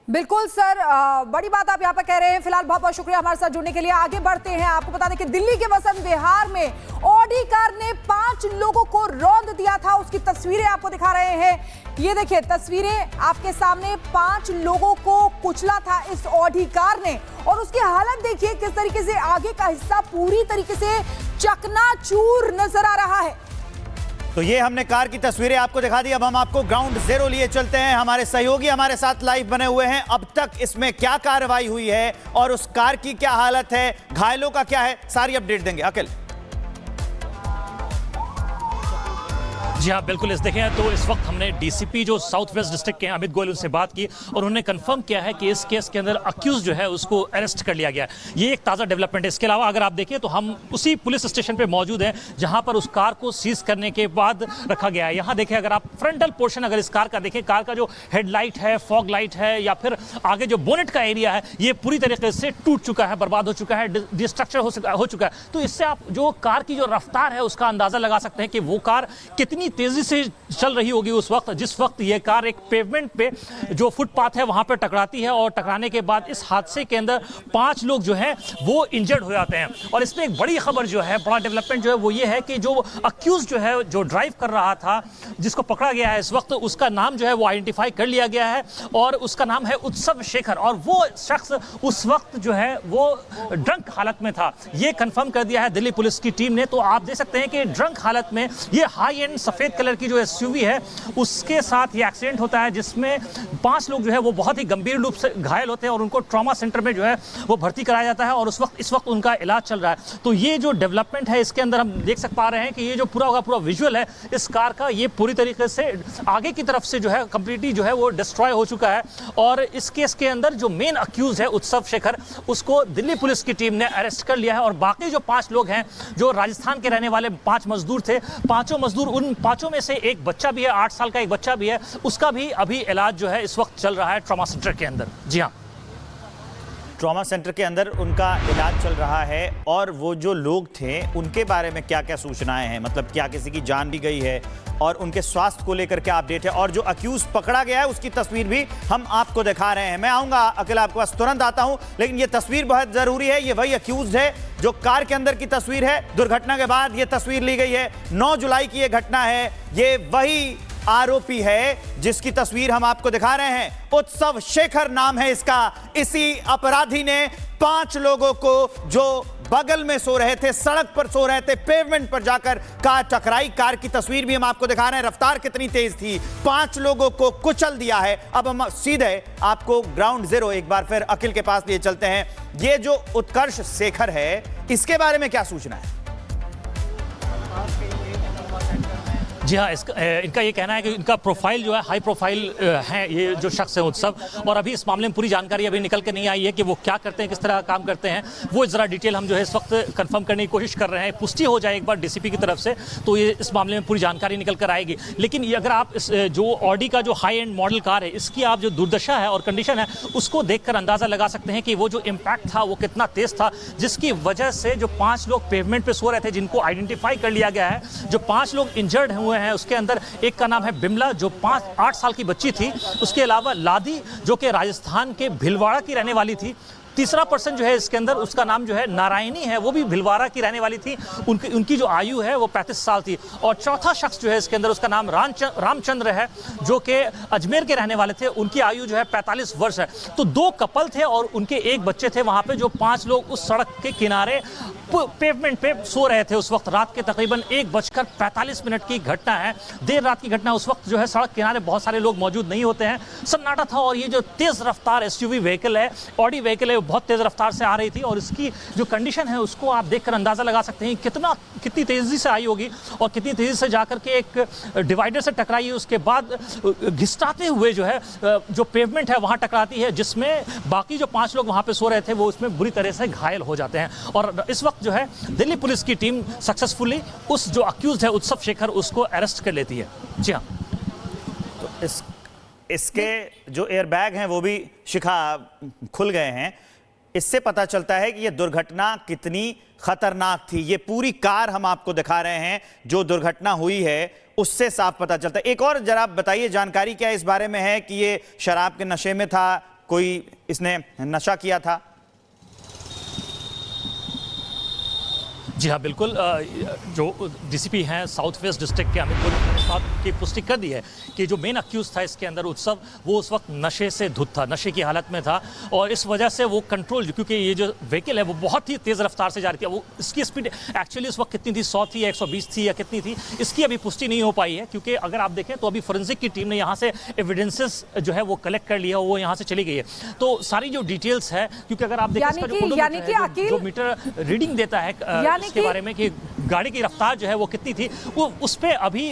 बिल्कुल सर, बड़ी बात आप यहाँ पर कह रहे हैं। फिलहाल बहुत बहुत शुक्रिया हमारे साथ जुड़ने के लिए। आगे बढ़ते हैं। आपको बता दें कि दिल्ली के वसंत विहार में ऑडी कार ने 5 लोगों को रौंद दिया था। उसकी तस्वीरें आपको दिखा रहे हैं। ये देखिए तस्वीरें आपके सामने। 5 लोगों को कुचला था इस ऑडी कार ने और उसकी हालत देखिए किस तरीके से आगे का हिस्सा पूरी तरीके से चकनाचूर नजर आ रहा है। तो ये हमने कार की तस्वीरें आपको दिखा दी। अब हम आपको ग्राउंड जीरो लिए चलते हैं। हमारे सहयोगी हमारे साथ लाइव बने हुए हैं। अब तक इसमें क्या कार्रवाई हुई है और उस कार की क्या हालत है, घायलों का क्या है, सारी अपडेट देंगे अखिल। जी हाँ बिल्कुल। इस देखें तो इस वक्त हमने डीसीपी जो साउथ वेस्ट डिस्ट्रिक्ट के अमित गोयल उनसे बात की और उन्होंने कंफर्म किया है कि इस केस के अंदर अक्यूज जो है उसको अरेस्ट कर लिया गया। ये एक ताज़ा डेवलपमेंट है। इसके अलावा अगर आप देखें तो हम उसी पुलिस स्टेशन पे मौजूद हैं जहां पर उस कार को सीज करने के बाद रखा गया है। यहाँ देखें, अगर आप फ्रंटल पोर्शन अगर इस कार का देखें, कार का जो हेडलाइट है, फॉग लाइट है या फिर आगे जो बोनेट का एरिया है, ये पूरी तरीके से टूट चुका है, बर्बाद हो चुका है, डिस्ट्रक्चर हो चुका है। तो इससे आप जो कार की जो रफ्तार है उसका अंदाजा लगा सकते हैं कि वो कार कितनी तेजी से चल रही होगी उस वक्त, जिस वक्त ये कार एक पेवमेंट पे जो फुटपाथ है वहां पर टकराती है। और टकराने के बाद इस हादसे के अंदर 5 लोग जो हैं वो इंजर्ड हो जाते हैं। और इसमें एक बड़ी खबर जो है, बड़ा डेवलपमेंट जो है वो ये है कि जो अक्यूज जो है, जो ड्राइव कर रहा था, जिसको पकड़ा गया है इस वक्त, उसका नाम जो है वो आइडेंटिफाई कर लिया गया है और उसका नाम है उत्सव शेखर। और वो शख्स उस वक्त जो है वो ड्रंक हालत में था, ये कंफर्म कर दिया है दिल्ली पुलिस की टीम ने। तो आप देख सकते हैं कि ड्रंक हालत में ये हाई एंड सफेद कलर की जो एसयूवी है उसके साथ ये एक्सीडेंट होता है, जिसमें 5 लोग जो है वो बहुत ही गंभीर रूप से घायल होते हैं और उनको ट्रॉमा सेंटर में जो है वो भर्ती कराया जाता है और इस वक्त उनका इलाज चल रहा है। तो ये जो डेवलपमेंट है इसके अंदर हम देख पा रहे हैं कि ये जो पूरा का पूरा विजुअल है इस कार का, ये पूरी तरीके से आगे की तरफ से जो है कंप्लीटली जो है वो डिस्ट्रॉय हो चुका है। और इस केस के अंदर जो मेन अक्यूज है उत्सव शेखर, उसको दिल्ली पुलिस की टीम ने अरेस्ट कर लिया है। और बाकी जो 5 लोग हैं जो राजस्थान के रहने वाले 5 मजदूर थे, 5 मजदूर, उन 5 में से एक बच्चा भी है, 8 साल का एक बच्चा भी है, उसका भी अभी इलाज जो है इस वक्त चल रहा है ट्रॉमा सेंटर के अंदर। जी हाँ, ट्रॉमा सेंटर के अंदर उनका इलाज चल रहा है। और वो जो लोग थे उनके बारे में क्या क्या सूचनाएं हैं, मतलब क्या किसी की जान भी गई है और उनके स्वास्थ्य को लेकर क्या अपडेट है, और जो अक्यूज पकड़ा गया है उसकी तस्वीर भी हम आपको दिखा रहे हैं। मैं आऊंगा अकेला आपके पास, तुरंत आता हूं, लेकिन ये तस्वीर बहुत जरूरी है। ये वही अक्यूज है जो कार के अंदर की तस्वीर है। दुर्घटना के बाद ये तस्वीर ली गई है, 9 जुलाई की ये घटना है। ये वही आरोपी है जिसकी तस्वीर हम आपको दिखा रहे हैं। उत्सव शेखर नाम है इसका। इसी अपराधी ने 5 लोगों को जो बगल में सो रहे थे, सड़क पर सो रहे थे, पेवमेंट पर जाकर कार टकराई। कार की तस्वीर भी हम आपको दिखा रहे हैं, रफ्तार कितनी तेज थी। 5 लोगों को कुचल दिया है। अब हम सीधे आपको ग्राउंड जीरो एक बार फिर अखिल के पास लिए चलते हैं। ये जो उत्कर्ष शेखर है, इसके बारे में क्या सूचना है? जी हाँ, इनका ये कहना है कि इनका प्रोफाइल जो है हाई प्रोफाइल है, ये जो शख्स है उत्सव। और अभी इस मामले में पूरी जानकारी अभी निकल के नहीं आई है कि वो क्या करते हैं, किस तरह का काम करते हैं। वो ज़रा डिटेल हम जो है इस वक्त कंफर्म करने की कोशिश कर रहे हैं। पुष्टि हो जाए एक बार डीसीपी की तरफ से तो ये इस मामले में पूरी जानकारी निकल कर आएगी। लेकिन ये अगर आप इस जो ऑडी का जो हाई एंड मॉडल कार है, इसकी आप जो दुर्दशा है और कंडीशन है उसको देखकर अंदाज़ा लगा सकते हैं कि वो जो इम्पैक्ट था वो कितना तेज़ था, जिसकी वजह से जो 5 लोग पेवमेंट पर सो रहे थे, जिनको आइडेंटिफाई कर लिया गया है। जो 5 लोग इंजर्ड हुए हैं उसके अंदर एक का नाम है बिमला जो 8 साल की बच्ची थी। उसके अलावा लादी जो कि राजस्थान के भिलवाड़ा की रहने वाली थी। तीसरा पर्सन जो है इसके अंदर, उसका नाम जो है नारायणी है, वो भी भिलवाड़ा की रहने वाली थी। उनकी जो आयु है वो 35 साल थी। और चौथा शख्स जो है इसके अंदर, उसका नाम रामचंद्र है जो कि अजमेर के रहने वाले थे। उनकी आयु जो है 45 वर्ष है। तो 2 कपल थे और उनके एक बच्चे थे वहाँ पे, जो 5 लोग उस सड़क के किनारे पेवमेंट पे सो रहे थे। उस वक्त रात के तकरीबन 1:45 की घटना है, देर रात की घटना। उस वक्त जो है सड़क किनारे बहुत सारे लोग मौजूद नहीं होते हैं, सन्नाटा था। और ये जो तेज़ रफ्तार एसयूवी व्हीकल है, ऑडी व्हीकल है, बहुत तेज रफ्तार से आ रही थी। और इसकी जो कंडीशन है उसको आप देखकर अंदाजा लगा सकते हैं कितनी तेजी से आई होगी और कितनी तेजी से जाकर के एक डिवाइडर से टकराई है। उसके बाद घिसटाते हुए जो है जो पेवमेंट है वहां टकराती है, जिसमें बाकी जो 5 लोग वहां पे सो रहे थे वो उसमें बुरी तरह से घायल हो जाते हैं। और इस वक्त जो है दिल्ली पुलिस की टीम सक्सेसफुली उस जो अक्यूज है उत्सव शेखर, उसको अरेस्ट कर लेती है। जी हाँ, तो इसके जो एयरबैग हैं वो भी शिखा खुल गए हैं। इससे पता चलता है कि यह दुर्घटना कितनी खतरनाक थी। ये पूरी कार हम आपको दिखा रहे हैं, जो दुर्घटना हुई है उससे साफ पता चलता है। एक और जरा बताइए, जानकारी क्या इस बारे में है कि ये शराब के नशे में था, कोई इसने नशा किया था? जी हाँ, बिल्कुल। जो डीसीपी हैं साउथ वेस्ट डिस्ट्रिक्ट के अमित गोयल ने इस बात की पुष्टि कर दी है कि जो मेन अक्यूज था इसके अंदर उत्सव, वो उस वक्त नशे से धुत था, नशे की हालत में था और इस वजह से वो कंट्रोल, क्योंकि ये जो व्हीकल है वो बहुत ही तेज़ रफ्तार से जा रही थी। वो इसकी स्पीड एक्चुअली उस वक्त कितनी थी, 100 थी या 120 थी या कितनी थी, इसकी अभी पुष्टि नहीं हो पाई है। क्योंकि अगर आप देखें तो अभी फोरेंसिक की टीम ने यहाँ से एविडेंसेस जो है वो कलेक्ट कर लिया, वो यहाँ से चली गई है। तो सारी जो डिटेल्स है, क्योंकि अगर आप देखें इसका जो ओडोमीटर है, जो मीटर रीडिंग देता है इसके बारे में कि गाड़ी की रफ्तार जो है वो कितनी थी, वो उस पर अभी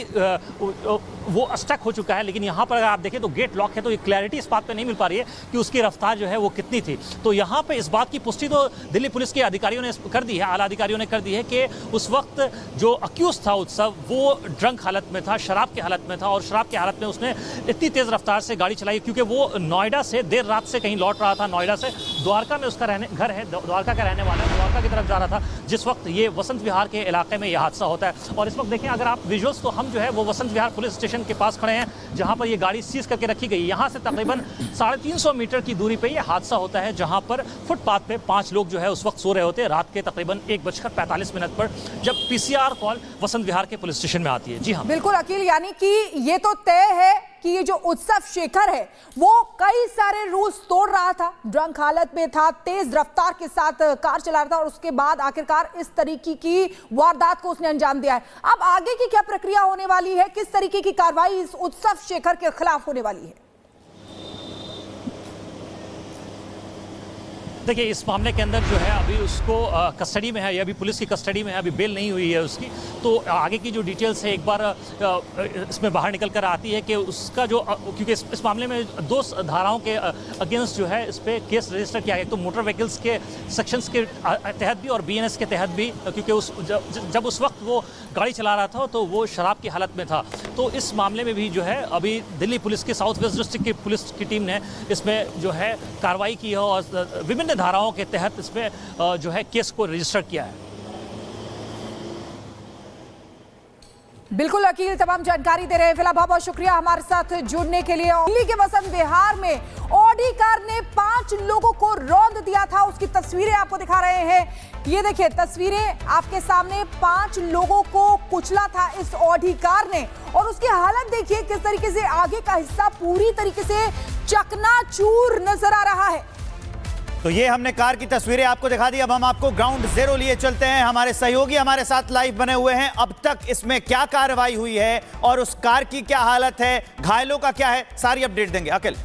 वो स्टक हो चुका है। लेकिन यहाँ पर अगर आप देखें तो गेट लॉक है, तो ये क्लैरिटी इस बात पे नहीं मिल पा रही है कि उसकी रफ्तार जो है वो कितनी थी। तो यहाँ पे इस बात की पुष्टि तो दिल्ली पुलिस के अधिकारियों ने कर दी है, आला अधिकारियों ने कर दी है कि उस वक्त जो अक्यूज था उत्सव, वो ड्रंक हालत में था, शराब की हालत में था और शराब की हालत में उसने इतनी तेज़ रफ्तार से गाड़ी चलाई, क्योंकि वो नोएडा से देर रात से कहीं लौट रहा था। नोएडा से द्वारका में उसका घर है, द्वारका का रहने वाला है, द्वारका की तरफ जा रहा था जिस वक्त ये वसंत विहार के इलाके में यह हादसा होता है। और इस वक्त देखें अगर आप विजुअल्स, तो हम जो है वो वसंत विहार पुलिस स्टेशन के पास खड़े हैं जहां पर ये गाड़ी सीज करके रखी गई। यहां से तकरीबन 350 मीटर की दूरी पे ये हादसा होता है, जहां पर फुटपाथ पे 5 लोग जो है उस वक्त सो रहे होते हैं रात के तकरीबन 1:45 पर, जब पीसीआर कॉल वसंत विहार के पुलिस स्टेशन में आती है। जी हाँ, बिल्कुल अकील, यानी कि ये तो तय है कि ये जो उत्सव शेखर है वो कई सारे रूल्स तोड़ रहा था, ड्रंक हालत में था, तेज रफ्तार के साथ कार चला रहा था और उसके बाद आखिरकार इस तरीके की वारदात को उसने अंजाम दिया है। अब आगे की क्या प्रक्रिया होने वाली है, किस तरीके की कार्रवाई इस उत्सव शेखर के खिलाफ होने वाली है? देखिए, इस मामले के अंदर जो है अभी उसको कस्टडी में है, या अभी पुलिस की कस्टडी में है, अभी बेल नहीं हुई है उसकी। तो आगे की जो डिटेल्स है एक बार इसमें बाहर निकल कर आती है कि उसका जो, क्योंकि इस मामले में 2 धाराओं के अगेंस्ट जो है इस पर केस रजिस्टर किया गया। तो मोटर व्हीकल्स के सेक्शंस के तहत भी और बीएनएस के तहत भी, क्योंकि जब उस वक्त वो गाड़ी चला रहा था तो वो शराब की हालत में था। तो इस मामले में भी जो है अभी दिल्ली पुलिस की साउथ वेस्ट डिस्ट्रिक्ट की पुलिस की टीम ने इसमें जो है कार्रवाई की है और विभिन्न धाराओं के तहत इसमें जो है केस को रजिस्टर किया है। बिल्कुल अकील, तमाम जानकारी दे रहे हैं। फिलहाल बहुत बहुत शुक्रिया हमारे साथ जुड़ने के लिए। दिल्ली के वसंत विहार में ऑडी कार ने 5 लोगों को रौंद दिया था, उसकी तस्वीरें आपको दिखा रहे हैं। ये देखिए तस्वीरें आपके सामने, 5 लोगों को कुचला था इस ऑडी कार ने और उसकी हालत देखिए किस तरीके से, आगे का हिस्सा पूरी तरीके से चकनाचूर नजर आ रहा है। तो ये हमने कार की तस्वीरें आपको दिखा दी। अब हम आपको ग्राउंड जीरो लिए चलते हैं। हमारे सहयोगी हमारे साथ लाइव बने हुए हैं। अब तक इसमें क्या कार्रवाई हुई है और उस कार की क्या हालत है, घायलों का क्या है, सारी अपडेट देंगे। अखिल।